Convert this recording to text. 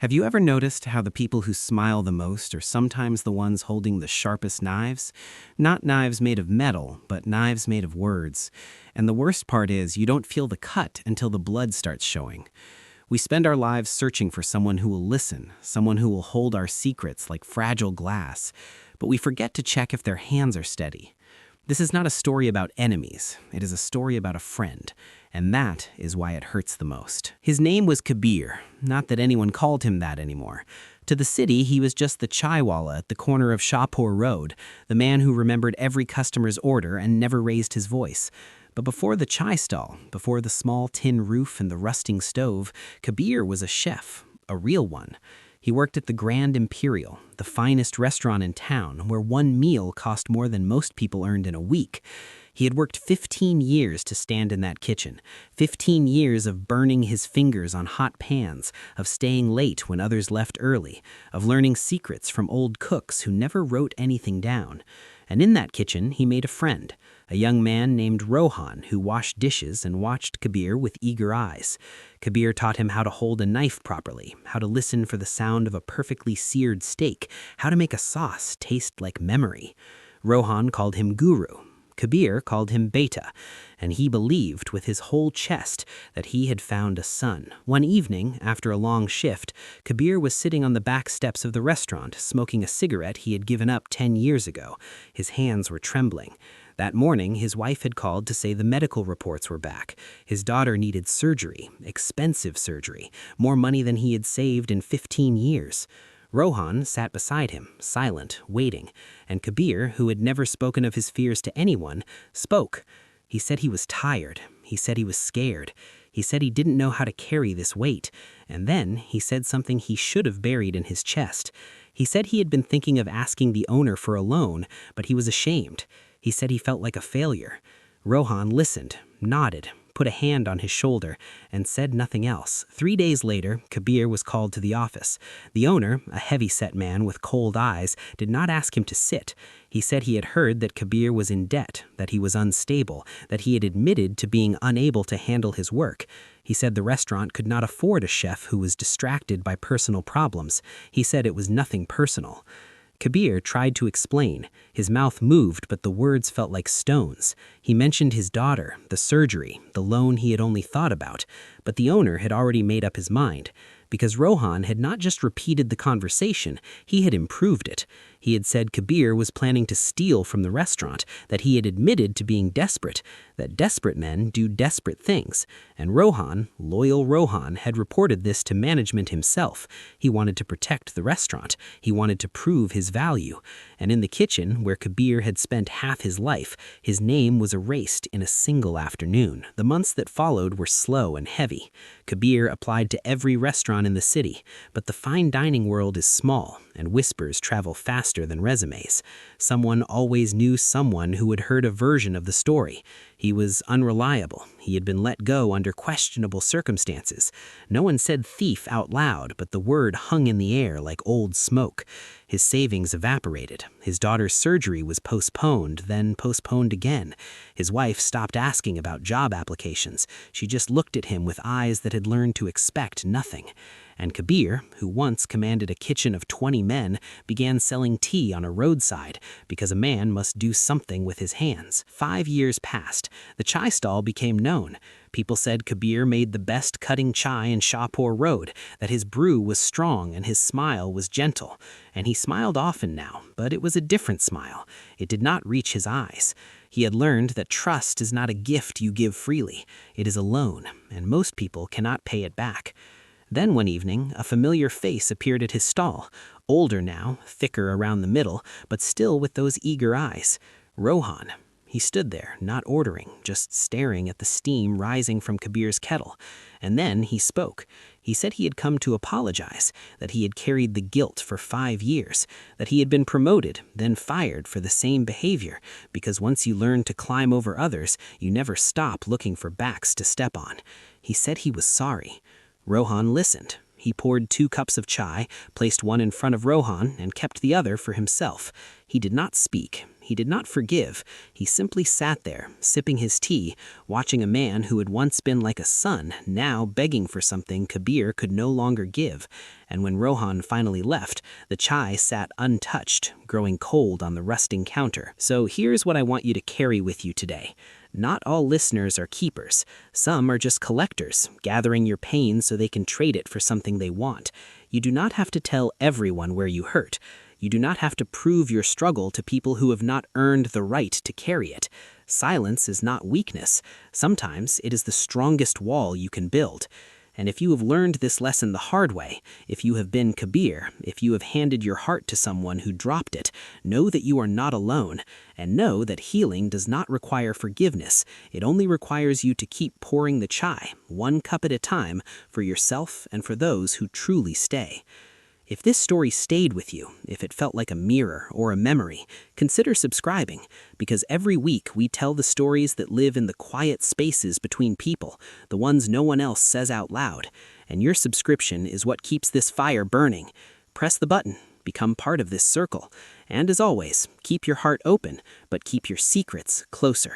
Have you ever noticed how the people who smile the most are sometimes the ones holding the sharpest knives? Not knives made of metal, but knives made of words. And the worst part is, you don't feel the cut until the blood starts showing. We spend our lives searching for someone who will listen, someone who will hold our secrets like fragile glass, but we forget to check if their hands are steady. This is not a story about enemies, it is a story about a friend, and that is why it hurts the most. His name was Kabir, not that anyone called him that anymore. To the city, he was just the chaiwala at the corner of Shahpur Road, the man who remembered every customer's order and never raised his voice. But before the chai stall, before the small tin roof and the rusting stove, Kabir was a chef, a real one. He worked at the Grand Imperial, the finest restaurant in town, where one meal cost more than most people earned in a week. He had worked 15 years to stand in that kitchen, 15 years of burning his fingers on hot pans, of staying late when others left early, of learning secrets from old cooks who never wrote anything down. And in that kitchen, he made a friend, a young man named Rohan who washed dishes and watched Kabir with eager eyes. Kabir taught him how to hold a knife properly, how to listen for the sound of a perfectly seared steak, how to make a sauce taste like memory. Rohan called him Guru. Kabir called him Beta, and he believed with his whole chest that he had found a son. One evening, after a long shift, Kabir was sitting on the back steps of the restaurant, smoking a cigarette he had given up 10 years ago. His hands were trembling. That morning, his wife had called to say the medical reports were back. His daughter needed surgery, expensive surgery, more money than he had saved in 15 years. Rohan sat beside him, silent, waiting, and Kabir, who had never spoken of his fears to anyone, spoke. He said he was tired. He said he was scared. He said he didn't know how to carry this weight. And then he said something he should have buried in his chest. He said he had been thinking of asking the owner for a loan, but he was ashamed. He said he felt like a failure. Rohan listened, nodded, put a hand on his shoulder, and said nothing else. 3 days later, Kabir was called to the office. The owner, a heavy-set man with cold eyes, did not ask him to sit. He said he had heard that Kabir was in debt, that he was unstable, that he had admitted to being unable to handle his work. He said the restaurant could not afford a chef who was distracted by personal problems. He said it was nothing personal. Kabir tried to explain. His mouth moved, but the words felt like stones. He mentioned his daughter, the surgery, the loan he had only thought about, but the owner had already made up his mind. Because Rohan had not just repeated the conversation, he had improved it. He had said Kabir was planning to steal from the restaurant, that he had admitted to being desperate, that desperate men do desperate things. And Rohan, loyal Rohan, had reported this to management himself. He wanted to protect the restaurant. He wanted to prove his value. And in the kitchen, where Kabir had spent half his life, his name was erased in a single afternoon. The months that followed were slow and heavy. Kabir applied to every restaurant in the city, but the fine dining world is small, and whispers travel faster than resumes. Someone always knew someone who had heard a version of the story. He was unreliable. He had been let go under questionable circumstances. No one said thief out loud, but the word hung in the air like old smoke. His savings evaporated. His daughter's surgery was postponed, then postponed again. His wife stopped asking about job applications. She just looked at him with eyes that had learned to expect nothing. And Kabir, who once commanded a kitchen of 20 men, began selling tea on a roadside because a man must do something with his hands. 5 years passed. The chai stall became known. People said Kabir made the best cutting chai in Shahpur Road, that his brew was strong and his smile was gentle. And he smiled often now, but it was a different smile. It did not reach his eyes. He had learned that trust is not a gift you give freely. It is a loan, and most people cannot pay it back. Then one evening, a familiar face appeared at his stall, older now, thicker around the middle, but still with those eager eyes. Rohan. He stood there, not ordering, just staring at the steam rising from Kabir's kettle. And then he spoke. He said he had come to apologize, that he had carried the guilt for 5 years, that he had been promoted, then fired for the same behavior, because once you learn to climb over others, you never stop looking for backs to step on. He said he was sorry. Rohan listened. He poured 2 cups of chai, placed one in front of Rohan, and kept the other for himself. He did not speak. He did not forgive. He simply sat there, sipping his tea, watching a man who had once been like a son, now begging for something Kabir could no longer give. And when Rohan finally left, the chai sat untouched, growing cold on the rusting counter. So here's what I want you to carry with you today. Not all listeners are keepers. Some are just collectors, gathering your pain so they can trade it for something they want. You do not have to tell everyone where you hurt. You do not have to prove your struggle to people who have not earned the right to carry it. Silence is not weakness. Sometimes it is the strongest wall you can build. And if you have learned this lesson the hard way, if you have been Kabir, if you have handed your heart to someone who dropped it, know that you are not alone, and know that healing does not require forgiveness. It only requires you to keep pouring the chai, one cup at a time, for yourself and for those who truly stay. If this story stayed with you, if it felt like a mirror or a memory, consider subscribing, because every week we tell the stories that live in the quiet spaces between people, the ones no one else says out loud, and your subscription is what keeps this fire burning. Press the button, become part of this circle, and as always, keep your heart open, but keep your secrets closer.